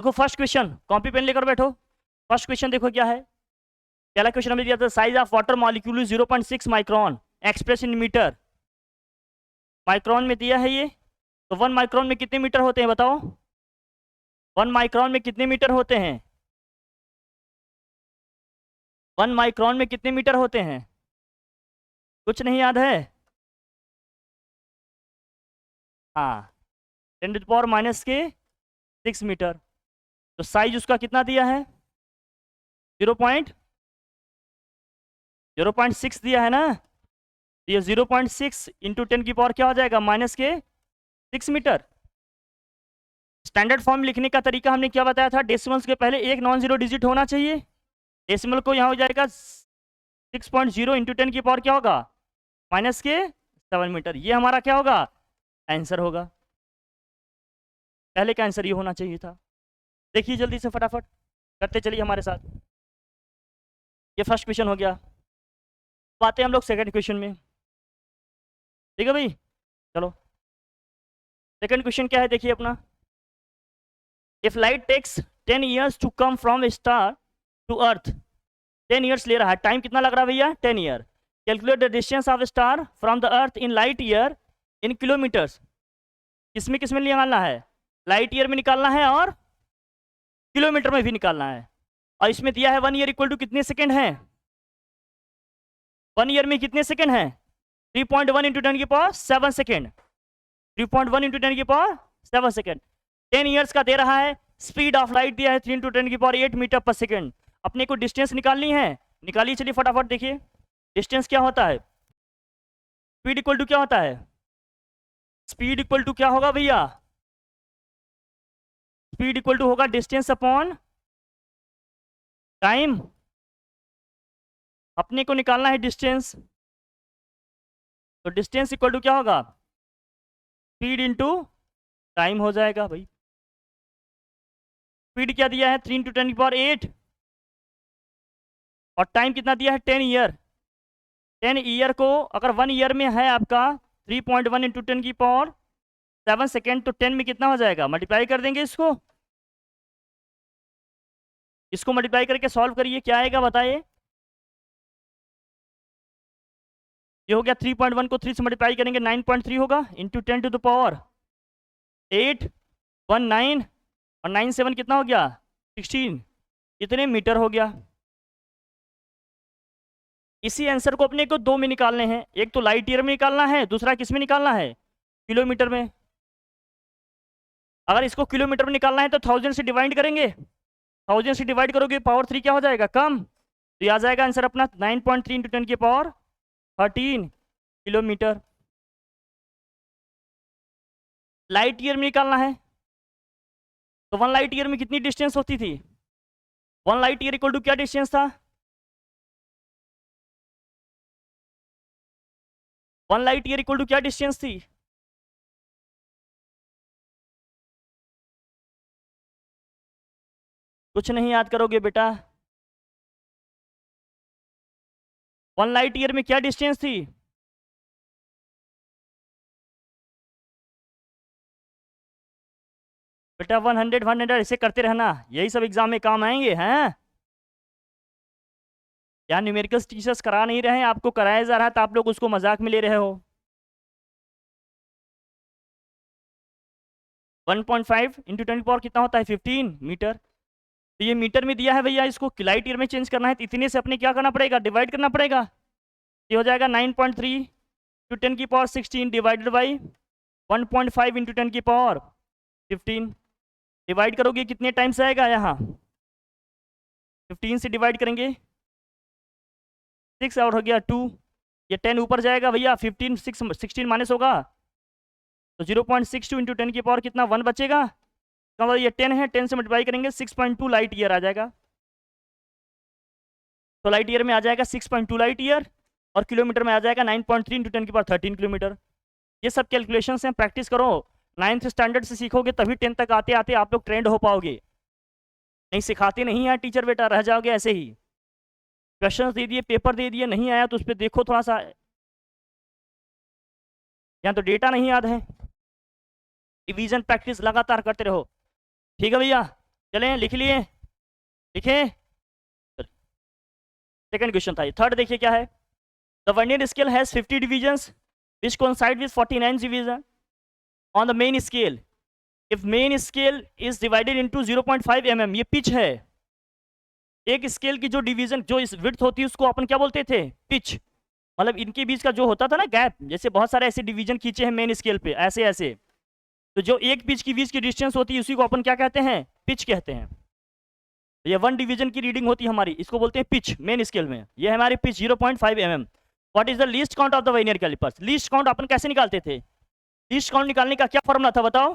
देखो first question, copy pen लेकर बैठो। फर्स्ट क्वेश्चन देखो क्या है। पहला क्वेश्चन हमें दिया था, size of water molecule 0.6 micron express in metre. Micron में दिया है ये, तो 1 माइक्रोन में कितने मीटर होते हैं बताओ। 1 माइक्रोन में कितने मीटर होते हैं। 1 माइक्रोन में कितने मीटर होते हैं, कुछ नहीं याद है। हाँ, 10⁻⁻⁶ मीटर। तो साइज उसका कितना दिया है, 0.6 दिया है ना। तो ये 0.6 इंटू 10⁻⁻ क्या हो जाएगा, -6 मीटर। स्टैंडर्ड फॉर्म लिखने का तरीका हमने क्या बताया था, डेसिमल्स के पहले एक नॉन जीरो डिजिट होना चाहिए। डेसिमल को यहाँ हो जाएगा 6.0 इंटू 10⁻⁻ क्या होगा, -7 मीटर। ये हमारा क्या होगा, आंसर होगा। पहले का आंसर ये होना चाहिए था। देखिए जल्दी से फटाफट करते चलिए हमारे साथ। ये फर्स्ट क्वेश्चन हो गया। अब आते हैं हम लोग सेकंड क्वेश्चन में। ठीक है भाई, चलो सेकंड क्वेश्चन क्या है देखिए अपना। If light takes 10 years to come from star to earth, 10 years ले रहा है, टाइम कितना लग रहा है भैया, 10 year. Calculate the distance of star from the earth in light year in kilometres. किसमें निकालना है, लाइट ईयर में निकालना है और किलोमीटर में भी निकालना है। और इसमें दिया है 1 ईयर इक्वल टू कितने सेकंड है, 1 ईयर में कितने सेकंड है, 3.1 into 10⁻7 second. 3.1 into 10⁻7 second. 10 years का दे रहा है। स्पीड ऑफ लाइट दिया है 3 इंटू 10⁸ मीटर पर सेकेंड। अपने को डिस्टेंस निकालनी है, निकालिए चलिए फटाफट। देखिए डिस्टेंस क्या होता है, स्पीड इक्वल टू क्या होता है, स्पीड इक्वल टू क्या होगा भैया, स्पीड इक्वल टू होगा डिस्टेंस अपॉन टाइम। अपने को निकालना है डिस्टेंस, तो डिस्टेंस इक्वल टू क्या होगा, स्पीड इंटू टाइम हो जाएगा भाई। स्पीड क्या दिया है 3 इंटू 10⁸ और टाइम कितना दिया है 10 ईयर। 10 ईयर को अगर 1 ईयर में है आपका 3.1 इंटू 10⁻7 सेकेंड, तो 10 में कितना हो जाएगा, मल्टीप्लाई कर देंगे इसको। इसको मल्टीप्लाई करके सॉल्व करिए, क्या आएगा बताइए। ये हो गया 3.1 को 3 से मल्टीप्लाई करेंगे 9.3 होगा, इंटू 10 टू द पावर 8 1 9 और 9 7 कितना हो गया 16, इतने मीटर हो गया। इसी आंसर को अपने को दो में निकालने हैं, एक तो लाइट ईयर में निकालना है, दूसरा किस में निकालना है, किलोमीटर में। अगर इसको किलोमीटर में निकालना है तो 1000 से डिवाइड करेंगे, 1000 से डिवाइड करोगे पावर 3 क्या हो जाएगा, कम। तो ये आ जाएगा आंसर अपना 9.3 इंटू 10⁻13 किलोमीटर। लाइट ईयर में निकालना है, तो 1 लाइट ईयर में कितनी डिस्टेंस होती थी, 1 लाइट ईयर इक्वल टू क्या डिस्टेंस था, 1 लाइट ईयर इक्वल टू क्या डिस्टेंस थी, कुछ नहीं याद करोगे बेटा। 1 लाइट ईयर में क्या डिस्टेंस थी, बेटा 100 ऐसे करते रहना, यही सब एग्जाम में काम आएंगे हैं। यार न्यूमेरिकल्स टीचर्स करा नहीं रहे हैं, आपको कराया जा रहा है तो आप लोग उसको मजाक में ले रहे हो। 1.5 इंटू 10⁻ कितना होता है 15 मीटर। तो ये मीटर में दिया है भैया, इसको लाइट ईयर में चेंज करना है, तो इतने से अपने क्या करना पड़ेगा, डिवाइड करना पड़ेगा। ये हो जाएगा 9.3 into 10⁻16 divided by 1.5 into 10⁻15। Divide करोगे कितने टाइम्स आएगा, यहाँ 15 से डिवाइड करेंगे 6 और हो गया 2। ये 10 ऊपर जाएगा भैया, 15 16 माइनस होगा, तो 0.62 इंटू 10⁻ कितना 1 बचेगा। मतलब ये 10 है, 10 से मल्टीप्लाई करेंगे 6.2 लाइट ईयर आ जाएगा। तो लाइट ईयर में आ जाएगा 6.2 लाइट ईयर, और किलोमीटर में आ जाएगा 9.3 इंटू 10⁻13 किलोमीटर। ये सब कैलकुलेशंस हैं, प्रैक्टिस करो। 9th स्टैंडर्ड से सीखोगे तभी 10 तक आते आते आप लोग ट्रेंड हो पाओगे। नहीं सिखाते नहीं है टीचर बेटा, रह जाओगे ऐसे ही। क्वेश्चंस दे दिए, पेपर दे दिए, नहीं आया तो उस पर देखो थोड़ा सा, यहाँ तो डेटा नहीं याद है। रिवीजन प्रैक्टिस लगातार करते रहो, ठीक है भैया। चलें लिख लिए, लिखें। सेकंड क्वेश्चन था ये। थर्ड देखिए क्या है। The vernier scale has 50 divisions which coincide with 49 division on the main scale if main scale is divided into 0.5 mm। ये पिच है। एक स्केल की जो डिवीजन जो इस विड्थ होती है उसको अपन क्या बोलते थे, पिच। मतलब इनके बीच का जो होता था ना गैप, जैसे बहुत सारे ऐसे डिवीजन खींचे हैं मेन स्केल पे ऐसे ऐसे, तो जो एक पिच की बीच की डिस्टेंस होती है उसी को अपन क्या कहते हैं, पिच कहते हैं। ये 1 डिवीजन की रीडिंग होती है हमारी, इसको बोलते हैं पिच मेन स्केल में। ये है हमारी pitch 0.5 mm। What is the least count of the vernier callipers. Least count अपन कैसे निकालते थे, लीस्ट काउंट निकालने का क्या फॉर्मूला था बताओ,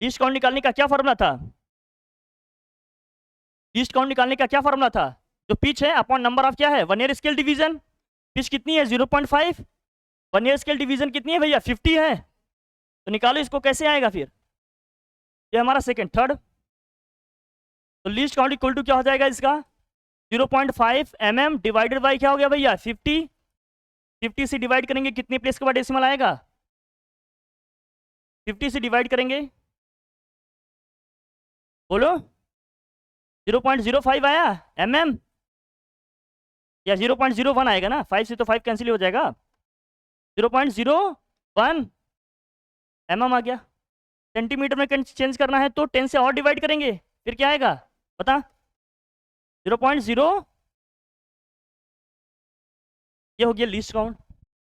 लीस्ट काउंट निकालने का क्या फॉर्मूला था, लीस्ट काउंट निकालने का क्या फॉर्मूला था। जो पिच है अपॉन नंबर ऑफ क्या है, वर्नियर स्केल डिवीजन। पिच कितनी है 0.5, वर्नियर स्केल डिवीजन कितनी है भैया 50 है, तो निकालो इसको कैसे आएगा फिर। ये हमारा सेकंड। थर्ड, तो लीस्ट काउंट इक्वल टू क्या हो जाएगा इसका 0.5 mm डिवाइडेड बाई क्या हो गया भैया 50। 50 से डिवाइड करेंगे कितने प्लेस के बाद डेसिमल आएगा, 50 से डिवाइड करेंगे बोलो 0.05 आया mm या 0.01 आएगा ना, 5 से तो 5 कैंसिल हो जाएगा, 0.01 mm आ गया। सेंटीमीटर में चेंज करना है तो 10 से और डिवाइड करेंगे फिर क्या आएगा पता 0.0। ये हो गया लीस्ट काउंट।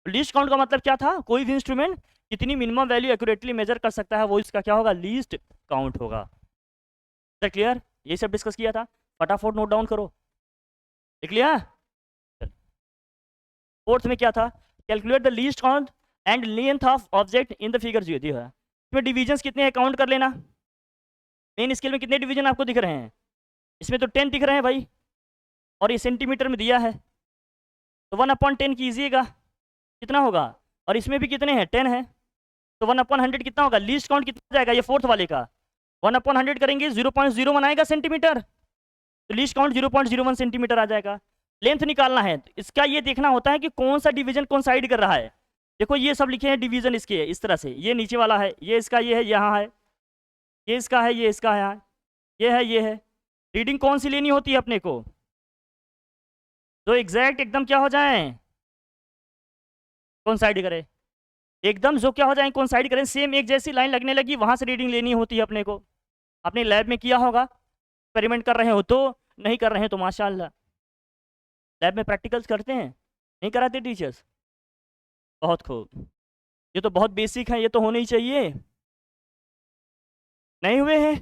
लीस्ट काउंट का मतलब क्या था, कोई भी इंस्ट्रूमेंट कितनी मिनिमम वैल्यू एक्यूरेटली मेजर कर सकता है वो इसका क्या होगा, लीस्ट काउंट होगा। क्लियर, ये सब डिस्कस किया था, फटाफट नोट डाउन करो, लिख लिया। फोर्थ में क्या था, calculate the least count and length of object in the figure जो दिया है। इसमें डिविजन्स कितने हैं काउंट कर लेना। मेन स्केल में कितने डिवीजन आपको दिख रहे हैं, इसमें तो 10 दिख रहे हैं भाई, और ये सेंटीमीटर में दिया है तो 1/10 कीजिएगा कितना होगा, और इसमें भी कितने हैं 10 है, तो 1/100 कितना होगा, लीस्ट काउंट कितना जाएगा ये फोर्थ वाले का 1/100 करेंगे 0.01 आएगा सेंटीमीटर, तो लीस्ट काउंट 0.01 सेंटीमीटर आ जाएगा। लेंथ निकालना है तो इसका ये देखना होता है कि कौन सा डिवीजन कौन साइड कर रहा है। देखो ये सब लिखे हैं डिवीजन इसके इस तरह से, ये नीचे वाला है, ये इसका ये है यहाँ है, ये इसका है, ये इसका है यहाँ, ये है, ये है। रीडिंग कौन सी लेनी होती है अपने को, तो एग्जैक्ट एकदम क्या हो जाए कौन साइड करे, एकदम जो क्या हो जाए कौन साइड करें, सेम एक जैसी लाइन लगने लगी वहां से रीडिंग लेनी होती है अपने को। अपने लैब में किया होगा, एक्सपेरिमेंट कर रहे हो तो, नहीं कर रहे हैं तो माशाल्लाह लैब में प्रैक्टिकल्स करते हैं, नहीं कराते टीचर्स, बहुत खूब। ये तो बहुत बेसिक है, ये तो होने ही चाहिए। नहीं हुए हैं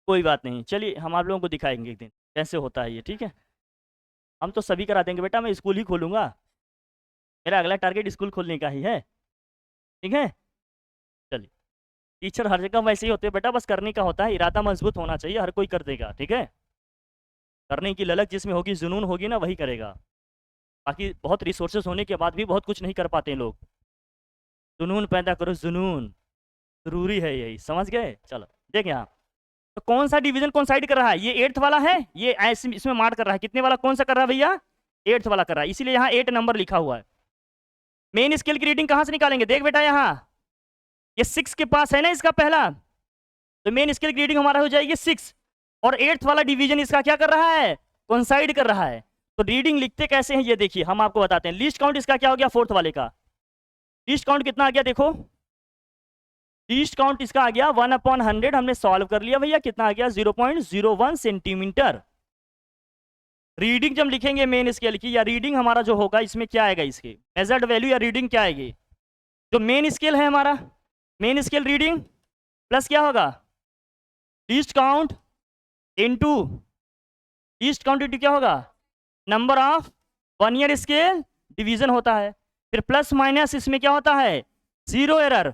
कोई बात नहीं, चलिए हम आप लोगों को दिखाएंगे एक दिन कैसे होता है ये, ठीक है। हम तो सभी करा देंगे बेटा, मैं स्कूल ही खोलूँगा, मेरा अगला टारगेट स्कूल खोलने का ही है, ठीक है। चलिए टीचर हर जगह वैसे ही होते हैं बेटा, बस करने का होता है, इरादा मजबूत होना चाहिए, हर कोई कर देगा, ठीक है। करने की ललक जिसमें होगी, जुनून होगी ना, वही करेगा। बाकी बहुत रिसोर्सेज होने के बाद भी बहुत कुछ नहीं कर पाते हैं लोग। जुनून पैदा करो, जुनून जरूरी है, यही समझ गए। चलो देख यहाँ, तो कौन सा डिवीजन कौन साइड कर रहा है, ये 8th वाला है, ये इसमें मार्क कर रहा है, कितने वाला कौन सा कर रहा है भैया 8th वाला कर रहा है, इसीलिए यहाँ 8 नंबर लिखा हुआ है। मेन स्केल की रीडिंग कहाँ से निकालेंगे, देख बेटा यहाँ ये 6 के पास है ना इसका पहला, तो मेन स्केल की रीडिंग हमारा हो जाएगी 6, और 8th वाला डिवीजन इसका क्या कर रहा है, कोइंसाइड कर रहा है। तो रीडिंग लिखते कैसे हैं ये देखिए, हम आपको बताते हैं। लीस्ट काउंट इसका क्या हो गया 4th वाले का, लीस्ट काउंट कितना आ गया देखो, लीस्ट काउंट इसका आ गया 1/100, हमने सॉल्व कर लिया भैया, कितना आ गया 0.01 सेंटीमीटर। रीडिंग जब लिखेंगे मेन स्केल की, या रीडिंग हमारा जो होगा इसमें क्या आएगा, इसके मेजर्ड वैल्यू या रीडिंग क्या आएगी, जो मेन स्केल है हमारा, मेन स्केल रीडिंग प्लस क्या होगा least count into, least count into क्या होगा number of vernier scale division होता है, फिर प्लस माइनस इसमें क्या होता है 0 एरर,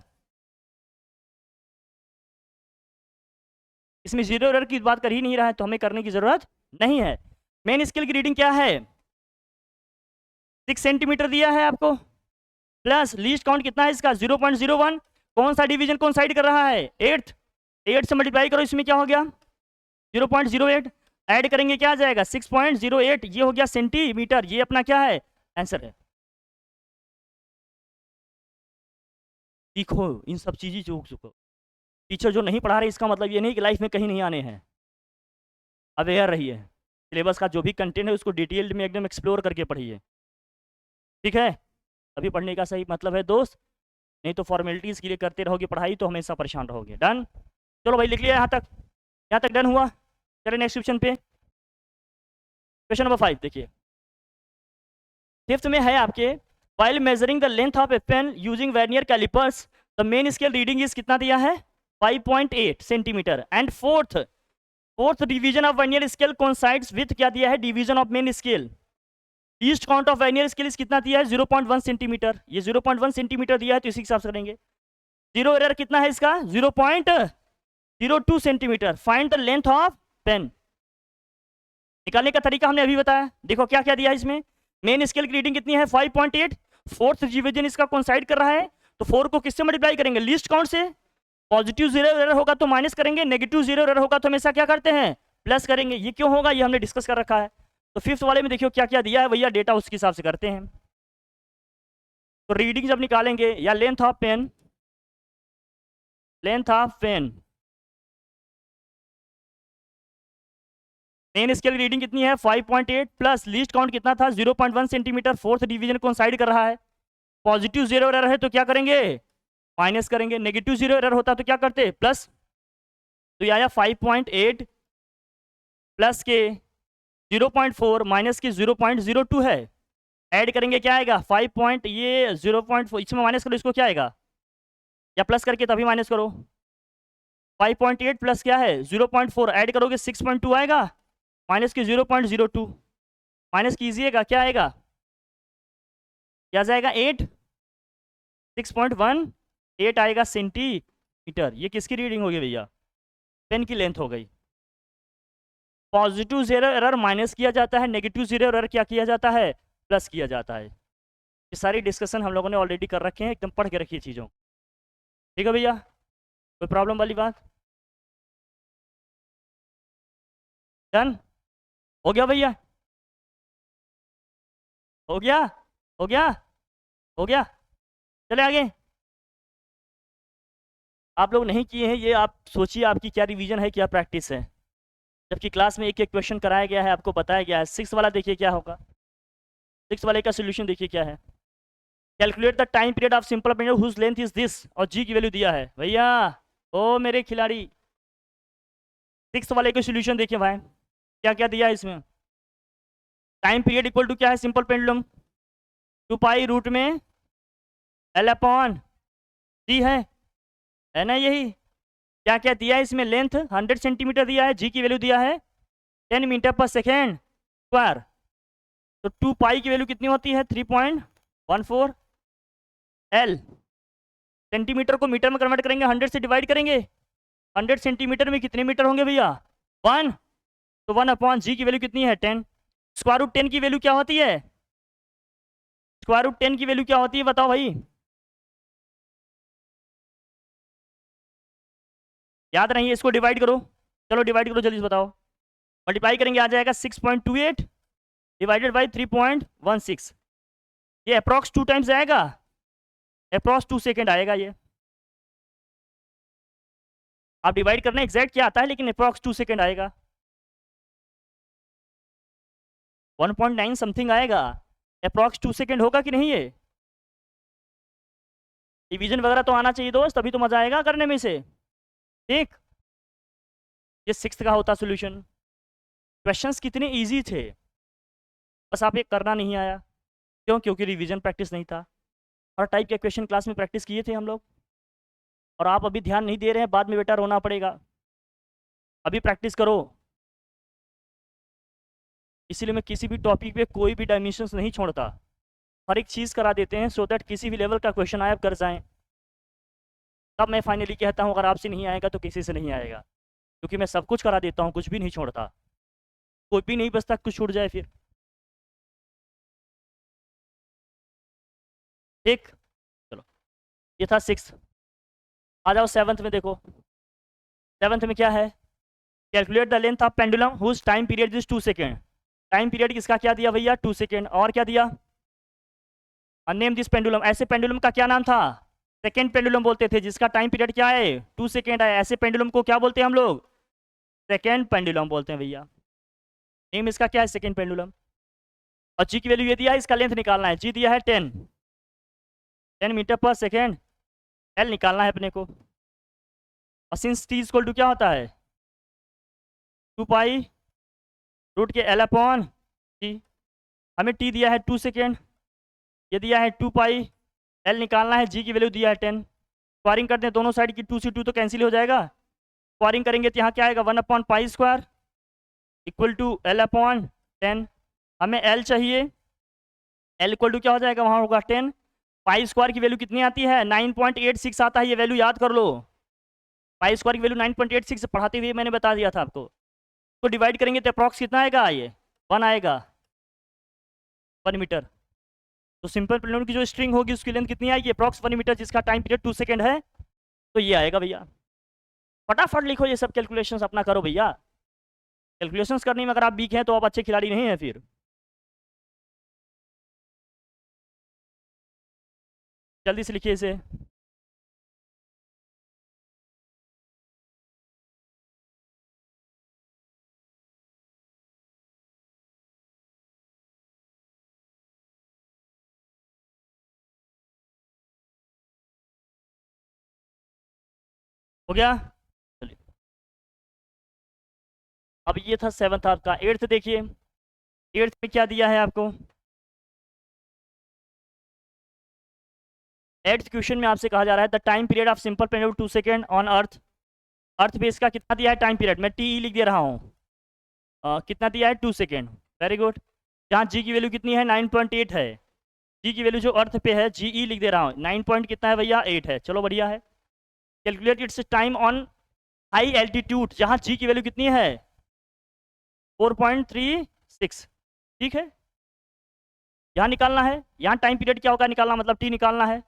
इसमें 0 एरर की बात कर ही नहीं रहा है तो हमें करने की जरूरत नहीं है। मेन स्केल की रीडिंग क्या है 6 सेंटीमीटर दिया है आपको, प्लस लीस्ट काउंट कितना है इसका 0.01, कौन सा डिवीजन कौन साइड कर रहा है 8th, 8 से मल्टीप्लाई करो, इसमें क्या हो गया 0.08, ऐड करेंगे क्या आ जाएगा 6.08, ये हो गया सेंटीमीटर, ये अपना क्या है आंसर है। सीखो इन सब चीज़ें जो टीचर जो नहीं पढ़ा रहे इसका मतलब ये नहीं कि लाइफ में कहीं नहीं आने हैं। अवेयर रहिए, सिलेबस का जो भी कंटेंट है उसको डिटेल्ड में एकदम एक्सप्लोर करके पढ़िए, ठीक है। अभी पढ़ने का सही मतलब है दोस्त, नहीं तो फॉर्मेलिटीज़ के लिए करते रहोगे पढ़ाई तो हमेशा परेशान रहोगे। डन, चलो भाई लिख लिया यहाँ तक डन हुआ। चलिए नेक्स्ट क्वेश्चन पे, क्वेश्चन नंबर 5 देखिए, फिफ्थ में है आपके, while measuring the length of a pen using vernier calipers the main scale reading is कितना दिया है 5.8 centimetre and fourth division of vernier scale coincides with क्या दिया है division of main scale, least count of vernier scale कितना दिया है 0.1 centimetre, ये 0.1 सेंटीमीटर दिया है तो इसी हिसाब से करेंगे। जीरो एरर कितना है इसका 0.02 centimetre, find the length of pen. निकालने का तरीका हमने अभी बताया, देखो क्या क्या दिया है इसमें, मेन स्केल की रीडिंग कितनी है 5.8, फोर्थ डिवीजन इसका कोइंसाइड कर रहा है तो 4 को किससे मल्टीप्लाई करेंगे लीस्ट काउंट से, पॉजिटिव जीरो एरर होगा तो माइनस करेंगे, नेगेटिव जीरो एरर होगा तो हमेशा क्या करते हैं प्लस करेंगे। ये क्यों होगा ये हमने डिस्कस कर रखा है। तो फिफ्थ वाले में देखियो क्या क्या दिया है भैया, डेटा उसके हिसाब से करते हैं। तो रीडिंग जब निकालेंगे या length of pen main scale की रीडिंग कितनी है 5.8 प्लस लीस्ट काउंट कितना था 0.1 सेंटीमीटर, फोर्थ डिवीजन कोइंसाइड कर रहा है, पॉजिटिव जीरो एरर है तो क्या करेंगे माइनस करेंगे, नेगेटिव जीरो एरर होता तो क्या करते प्लस। तो ये आया 5.8 प्लस के 0.4 माइनस के 0.02 है, ऐड करेंगे क्या आएगा 5 ये 0.4 इसमें माइनस करो, इसको क्या आएगा या प्लस करके तभी माइनस करो, 5.8 प्लस क्या है 0.4 ऐड करोगे 6.2 आएगा, माइनस की 0.02 माइनस कीजिएगा क्या आएगा, क्या जाएगा 8, 6.18 आएगा सेंटीमीटर। ये किसकी रीडिंग होगी भैया पेन की लेंथ हो गई। पॉजिटिव जीरो एरर माइनस किया जाता है, नेगेटिव जीरो एरर क्या किया जाता है प्लस किया जाता है। ये सारी डिस्कशन हम लोगों ने ऑलरेडी कर रखे हैं, एकदम पढ़ के रखिए चीज़ों, ठीक है भैया, कोई प्रॉब्लम वाली बात। डन हो गया भैया, हो गया हो गया हो गया, चले आगे। आप लोग नहीं किए हैं ये, आप सोचिए आपकी क्या रिवीजन है क्या प्रैक्टिस है, जबकि क्लास में एक एक क्वेश्चन कराया गया है, आपको बताया गया है। 6 वाला देखिए क्या होगा, 6 वाले का सोल्यूशन देखिए क्या है, calculate the time period of simple pendulum whose length is this, और जी की वैल्यू दिया है भैया, ओ मेरे खिलाड़ी। 6 वाले का सोल्यूशन देखिए भाई क्या क्या दिया है इसमें, टाइम पीरियड इक्वल टू क्या है सिंपल पेंडुलम 2 पाई रूट में L अपॉन जी है ना, यही क्या क्या दिया है इसमें, लेंथ 100 सेंटीमीटर दिया है, जी की वैल्यू दिया है 10 मीटर पर सेकेंड स्क्वायर, तो 2 पाई की वैल्यू कितनी होती है 3.14 L, सेंटीमीटर को मीटर में कन्वर्ट करेंगे 100 से डिवाइड करेंगे, 100 सेंटीमीटर में कितने मीटर होंगे भैया 1, तो 1 अपॉन जी की वैल्यू कितनी है 10, स्क्वायर रूट 10 की वैल्यू क्या होती है, स्क्वायर रूट 10 की वैल्यू क्या होती है बताओ भाई, याद नहीं है इसको डिवाइड करो, चलो डिवाइड करो जल्दी से बताओ, मल्टीप्लाई करेंगे आ जाएगा 6.28 डिवाइडेड बाई 3.16, ये अप्रॉक्स 2 टाइम्स आएगा, अप्रॉक्स 2 सेकेंड आएगा ये, आप डिवाइड करना एग्जैक्ट क्या आता है लेकिन अप्रॉक्स 2 सेकेंड आएगा, 1.9 समथिंग आएगा, अप्रॉक्स 2 सेकेंड होगा कि नहीं, ये डिवीजन वगैरह तो आना चाहिए दोस्त, तभी तो मजा आएगा करने में से, ठीक। ये 6th का होता सोल्यूशन। क्वेश्चंस कितने इजी थे, बस आप ये करना नहीं आया, क्यों, क्योंकि रिवीजन प्रैक्टिस नहीं था। हर टाइप के क्वेश्चन क्लास में प्रैक्टिस किए थे हम लोग, और आप अभी ध्यान नहीं दे रहे हैं, बाद में बेटा रोना पड़ेगा, अभी प्रैक्टिस करो। इसीलिए मैं किसी भी टॉपिक पे कोई भी डायमेंशंस नहीं छोड़ता, हर एक चीज़ करा देते हैं, सो दैट किसी भी लेवल का क्वेश्चन आए आप कर जाएं। तब मैं फाइनली कहता हूँ अगर आपसे नहीं आएगा तो किसी से नहीं आएगा, क्योंकि मैं सब कुछ करा देता हूँ, कुछ भी नहीं छोड़ता, कोई भी नहीं बचता, कुछ छूट जाए फिर, ठीक। चलो ये था 6th, आ जाओ 7th में, देखो 7th में क्या है, calculate the length of pendulum whose time period is 2 second, time period किसका क्या दिया भैया 2 सेकेंड, और क्या दिया नेम दिस पेंडुलम, ऐसे पेंडुलम का क्या नाम था सेकेंड पेंडुलम बोलते थे, जिसका टाइम पीरियड क्या है 2 सेकेंड है, ऐसे पेंडुलम को क्या बोलते हैं हम लोग सेकेंड पेंडुलम बोलते हैं भैया। नेम इसका क्या है, सेकेंड पेंडुलम। और जी की वैल्यू ये दिया है, इसका लेंथ निकालना है, जी दिया है 10 मीटर पर सेकेंड, एल निकालना है अपने को। और सिंस टी इक्वल टू क्या होता है 2 पाई रूट के एल अपॉन टी, हमें टी दिया है 2 सेकेंड, ये दिया है 2 पाई, एल निकालना है, जी की वैल्यू दिया है 10। स्क्वायरिंग करते हैं दोनों साइड की, 2 से 2 तो कैंसिल हो जाएगा, स्क्वायरिंग करेंगे तो यहाँ क्या आएगा 1 upon pi square equal to L upon 10। हमें एल चाहिए, एल इक्वल टू क्या हो जाएगा, वहाँ होगा 10। पाई स्क्वायर की वैल्यू कितनी आती है 9.86 आता है, ये वैल्यू याद कर लो। पाई स्क्वायर की वैल्यू 9.86 पढ़ाते हुए मैंने बता दिया था आपको। तो डिवाइड करेंगे तो अप्रॉक्स कितना आएगा, ये 1 आएगा, 1 मीटर। तो सिंपल प्लेन की जो स्ट्रिंग होगी उसकी लेंथ कितनी आएगी, अप्रॉक्स 1 मीटर, जिसका टाइम पीरियड 2 सेकेंड है। तो ये आएगा भैया। फटाफट लिखो, ये सब कैलकुलेशंस अपना करो भैया। कैलकुलेशंस करने में अगर आप वीक हैं तो आप अच्छे खिलाड़ी नहीं हैं फिर। जल्दी से लिखिए इसे। हो गया, चलिए। अब ये था 7th आपका। 8th देखिए, 8th में क्या दिया है आपको। 8th क्वेश्चन में आपसे कहा जा रहा है the time period of simple plain 2 second on earth. Earth base का कितना दिया है टाइम पीरियड, मैं टी लिख दे रहा हूँ। कितना दिया है 2 सेकेंड, वेरी गुड। जहाँ जी की वैल्यू कितनी है 9.8 है, जी की वैल्यू जो अर्थ पे है जी ई लिख दे रहा हूँ, 9 पॉइंट कितना है भैया 8 है, चलो बढ़िया है। Calculate its time on high altitude, जहाँ जी की वैल्यू कितनी है 4.36, ठीक है। यहाँ निकालना है, यहाँ टाइम पीरियड क्या होगा निकालना, मतलब टी निकालना है।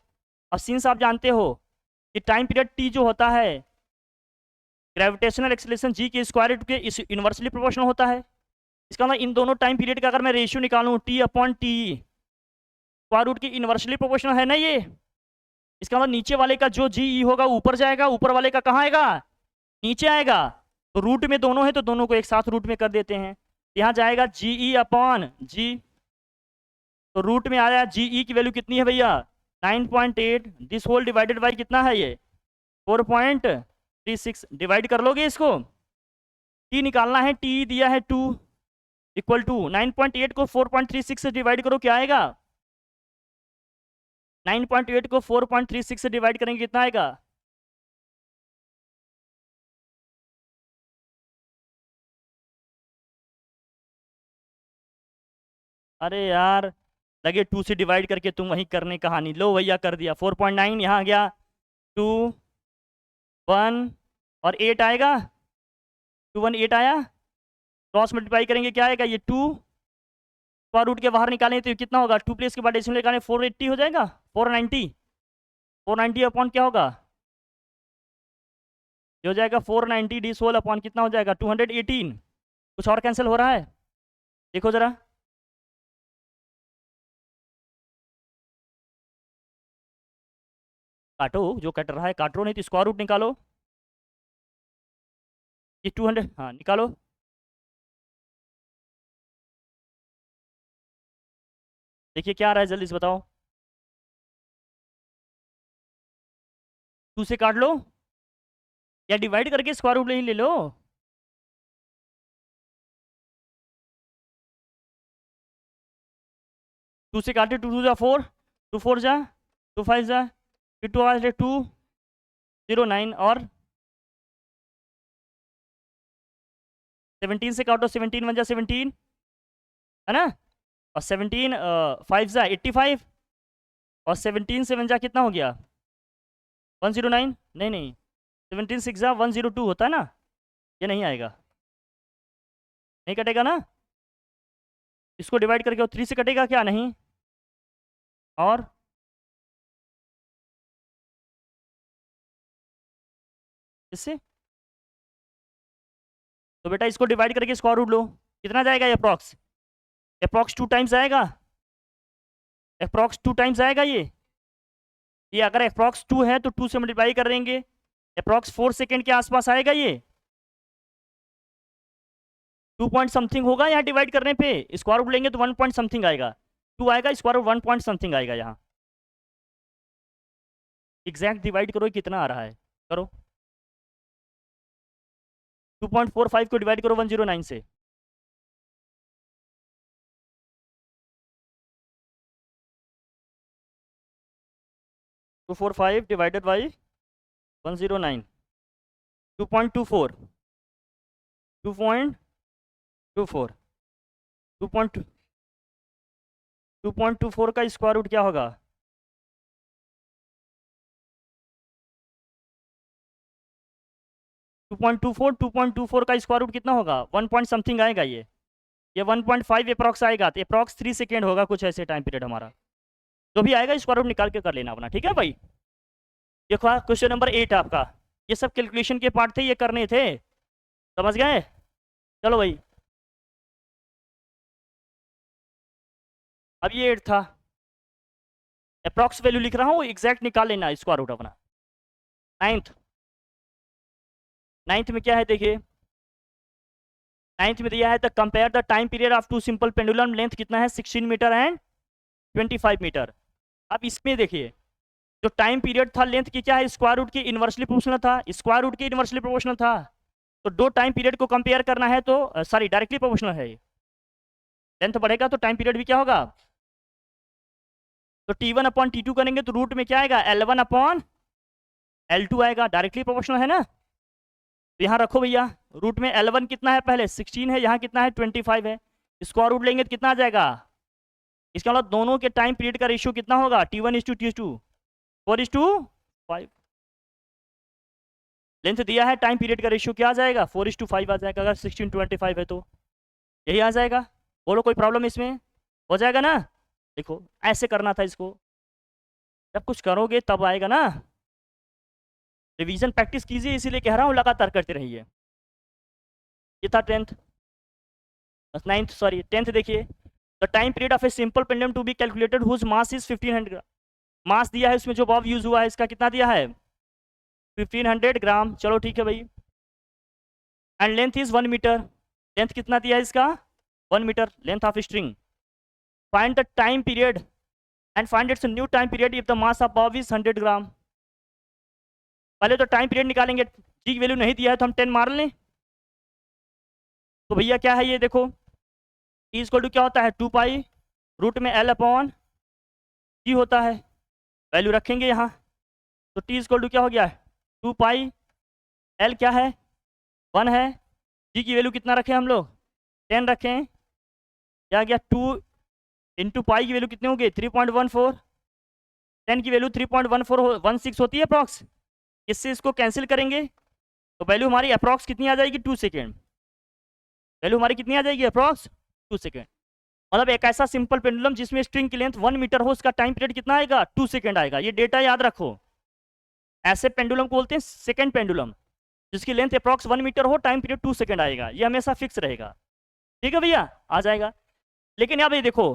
अब सिंस आप जानते हो कि टाइम पीरियड टी जो होता है ग्रेविटेशनल एक्सेलरेशन जी के स्क्वायर रूट के इस इन्वर्सली प्रोपोर्शनल होता है। इसका मतलब इन दोनों टाइम पीरियड का अगर मैं रेशियो निकालूं T upon T, square root की इन्वर्सली प्रोपोर्शनल है ना ये, इसका मतलब नीचे वाले का जो जी ई होगा ऊपर जाएगा, ऊपर वाले का कहाँ आएगा नीचे आएगा। तो रूट में दोनों है तो दोनों को एक साथ रूट में कर देते हैं, यहाँ जाएगा जी ई अपॉन जी, तो रूट में आया जी ई की वैल्यू कितनी है भैया 9.8, दिस होल डिवाइडेड बाई कितना है ये 4.36, डिवाइड कर लोगे इसको, टी निकालना है, टी दिया है 2 इक्वल टू 9.8 को 4.36 से डिवाइड करो, क्या आएगा 9.8 को 4.36 से डिवाइड करेंगे कितना आएगा, अरे यार लगे 2 से डिवाइड करके तुम वही करने कहानी, लो भैया कर दिया 4.9, यहाँ गया 2 1 और 8 आएगा, 2 1 8 आया, क्रॉस मल्टीप्लाई करेंगे क्या आएगा ये 2, स्क्वायर रूट के बाहर निकालें तो कितना होगा 2 प्लेस के बाद डेसिमल निकालें 480 हो जाएगा, 490, 490 अपॉन क्या होगा, ये हो जाएगा 490 डी सोल अपॉन कितना हो जाएगा 218। कुछ और कैंसिल हो रहा है देखो जरा, काटो जो कट रहा है, काटो नहीं तो स्क्वायर रूट निकालो, ये 200 हाँ निकालो, देखिए क्या आ रहा है जल्दी से बताओ, 2 से काट लो या डिवाइड करके स्क्वायर रूट नहीं ले लो, टू से काटे 2 2 जा 4, 2 4 जा 2 5 जा, फिर 2 आ 2 0 9 और 17 से काटो 17 1 जा 17 है ना, और 17 5 जा 85 और 17 से 1 जा कितना हो गया 109, नहीं नहीं 17 6 जा 102 होता है ना, ये नहीं आएगा, नहीं कटेगा ना, इसको डिवाइड करके 3 से कटेगा क्या, नहीं, और इससे, तो बेटा इसको डिवाइड करके स्क्वायर रूट लो, कितना जाएगा ये अप्रॉक्स, अप्रॉक्स 2 टाइम्स आएगा, अप्रॉक्स 2 टाइम्स आएगा ये अगर अप्रॉक्स 2 है तो 2 से मल्टीप्लाई कर देंगे, अप्रॉक्स 4 सेकेंड के आसपास आएगा ये, 2 पॉइंट समथिंग होगा यहाँ डिवाइड करने पे, स्क्वायर रूट लेंगे तो 1 पॉइंट समथिंग आएगा, 2 आएगा, स्क्वायर रूट 1 पॉइंट समथिंग आएगा यहाँ। एग्जैक्ट डिवाइड करो कितना आ रहा है, करो 2.45 को डिवाइड करो 109 से, टू 45 डिवाइडेड बाई 109, 2.24, 2.24, 2.24 का स्क्वायर रूट क्या होगा, 2.24 का स्क्वायर रूट कितना होगा, 1 पॉइंट समथिंग आएगा ये 1.5 अप्रॉक्स आएगा, तो अप्रॉक्स 3 सेकेंड होगा कुछ ऐसे टाइम पीरियड हमारा, जो भी आएगा स्क्वायर रूट निकाल के कर लेना अपना, ठीक है भाई। देखो क्वेश्चन नंबर 8 आपका, ये सब कैलकुलेशन के पार्ट थे, ये करने थे, समझ गए। चलो भाई, अब ये 8 था, अप्रॉक्स वैल्यू लिख रहा हूँ, एग्जैक्ट निकाल लेना स्क्वायर रूट अपना। नाइन्थ में क्या है देखिए, नाइन्थ में दिया है the compare the time period of two simple pendulum, length कितना है 16 मीटर एंड 25 मीटर। अब इसमें देखिए जो टाइम पीरियड था लेंथ की क्या है, स्क्वायर रूट की इनवर्सली प्रोपोर्शनल था, स्क्वायर रूट की इनवर्सली प्रोपोर्शनल था, तो दो टाइम पीरियड को कंपेयर करना है तो सॉरी डायरेक्टली प्रोपोर्शनल है, लेंथ बढ़ेगा तो टाइम पीरियड भी क्या होगा, तो T1 अपॉन T2 करेंगे तो रूट में क्या आएगा L1 अपॉन L2 आएगा, डायरेक्टली प्रोपोर्शनल है ना। तो यहाँ रखो भैया, रूट में L1 कितना है पहले 16 है, यहाँ कितना है 25 है, स्क्वायर रूट लेंगे तो कितना आ जाएगा, इसका मतलब दोनों के टाइम पीरियड का रेशियो कितना होगा T1:T2 4:5। लेंथ दिया है, टाइम पीरियड का रेशियो क्या आ जाएगा 4:5 आ जाएगा, अगर 16:25 है तो यही आ जाएगा। बोलो कोई प्रॉब्लम इसमें, हो जाएगा ना। देखो ऐसे करना था इसको, जब कुछ करोगे तब आएगा ना, रिवीजन प्रैक्टिस कीजिए, इसीलिए कह रहा हूँ लगातार करते रहिए। ये था 10th, नाइन्थ सॉरी 10th देखिए, the time period of a simple pendulum to be calculated whose mass is 1500 mass दिया है, उसमें जो बॉब यूज हुआ है इसका कितना दिया है 1500 ग्राम, चलो ठीक है भाई, and length is 1 metre, length कितना दिया है इसका 1 metre, length of string, find the time period and find its new time period if the mass of bob is 100 gram. पहले तो टाइम पीरियड निकालेंगे, जी की वैल्यू नहीं दिया है तो हम 10 मार लें, तो भैया क्या है ये देखो, टी इक्वल टू क्या होता है 2 पाई रूट में L अपॉन जी होता है, वैल्यू रखेंगे यहाँ, तो टी इक्वल टू क्या हो गया 2 पाई, L क्या है 1 है, जी की वैल्यू कितना रखें हम लोग 10 रखें, क्या गया 2 इंटू पाई की वैल्यू कितने होंगे 3.14, 10 की वैल्यू 3.1416 होती है अप्रॉक्स, इससे इसको कैंसिल करेंगे तो वैल्यू हमारी अप्रॉक्स कितनी आ जाएगी 2 सेकेंड, वैल्यू हमारी कितनी आ जाएगी अप्रॉक्स 2 सेकेंड। मतलब एक ऐसा सिंपल पेंडुलम जिसमें स्ट्रिंग की लेंथ 1 मीटर हो, उसका टाइम पीरियड कितना आएगा 2 सेकेंड आएगा, ये डेटा याद रखो। ऐसे पेंडुलम को बोलते हैं सेकेंड पेंडुलम, जिसकी लेंथ अप्रॉक्स 1 मीटर हो, टाइम पीरियड 2 सेकेंड आएगा, ये हमेशा फिक्स रहेगा, ठीक है भैया आ जाएगा। लेकिन यहाँ पे देखो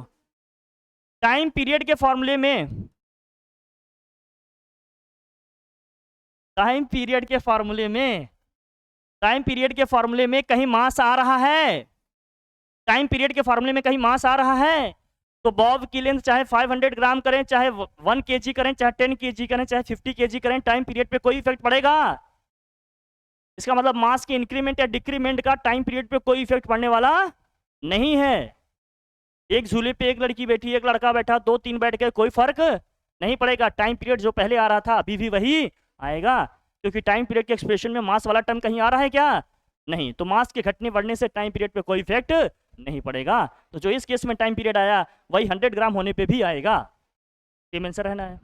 टाइम पीरियड के फॉर्मूले में, टाइम पीरियड के फॉर्मूले में कहीं मास आ रहा है, टाइम पीरियड के फॉर्मूले में कहीं मास आ रहा है, तो बॉब की लेंथ चाहे 500 ग्राम करें, चाहे 1 kg करें, चाहे 10 kg करें, चाहे 50 kg करें, टाइम पीरियड पे कोई इफेक्ट पड़ेगा। इसका मतलब मास के इंक्रीमेंट या डिक्रीमेंट का टाइम पीरियड पे कोई इफेक्ट पड़ने वाला नहीं है। एक झूले पे एक लड़की बैठी, एक लड़का बैठा, 2-3 बैठ के कोई फर्क नहीं पड़ेगा, टाइम पीरियड जो पहले आ रहा था अभी भी वही आएगा, क्योंकि टाइम पीरियड के एक्सप्रेशन में मास वाला टर्म कहीं आ रहा है क्या, नहीं, तो मास के घटने बढ़ने से टाइम पीरियड पे कोई इफेक्ट नहीं पड़ेगा, तो जो इस केस में टाइम पीरियड आया वही 100 ग्राम होने पे भी आएगा, सेम आंसर रहना है।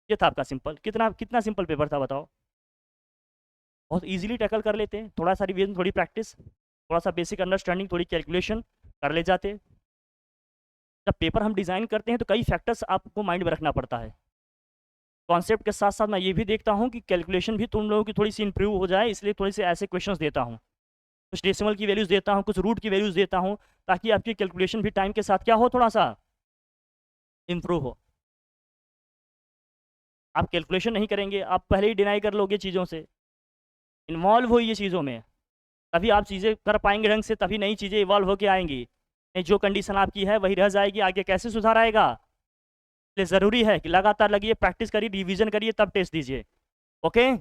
ये था आपका सिंपल, कितना सिंपल पेपर था बताओ, बहुत इजीली टैकल कर लेते हैं, थोड़ा सा रिवीजन, थोड़ी प्रैक्टिस, थोड़ा सा बेसिक अंडरस्टैंडिंग, थोड़ी कैलकुलेशन कर ले जाते। जब पेपर हम डिज़ाइन करते हैं तो कई फैक्टर्स आपको माइंड में रखना पड़ता है, कॉन्सेप्ट के साथ साथ मैं ये भी देखता हूँ कि कैलकुलेशन भी तुम लोगों की थोड़ी सी इंप्रूव हो जाए, इसलिए थोड़ी से ऐसे क्वेश्चंस देता हूँ, कुछ डेसिमल की वैल्यूज़ देता हूँ, कुछ रूट की वैल्यूज़ देता हूँ, ताकि आपकी कैलकुलेशन भी टाइम के साथ क्या हो, थोड़ा सा इम्प्रूव हो। आप कैलकुलेशन नहीं करेंगे, आप पहले ही डिनाई कर लोगे चीज़ों से, इन्वॉल्व हो ये चीज़ों में, तभी आप चीज़ें कर पाएंगे ढंग से, तभी नई चीज़ें इवॉल्व होके आएंगी। नहीं, जो कंडीशन आपकी है वही रह जाएगी, आगे कैसे सुधार आएगा? इसलिए ज़रूरी है कि लगातार लगिए, प्रैक्टिस करिए, रिवीजन करिए, तब टेस्ट दीजिए। ओके,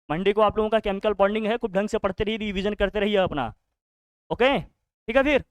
मंडे को आप लोगों का केमिकल बॉन्डिंग है, खूब ढंग से पढ़ते रहिए, रिवीजन करते रहिए अपना। ओके, ठीक है फिर।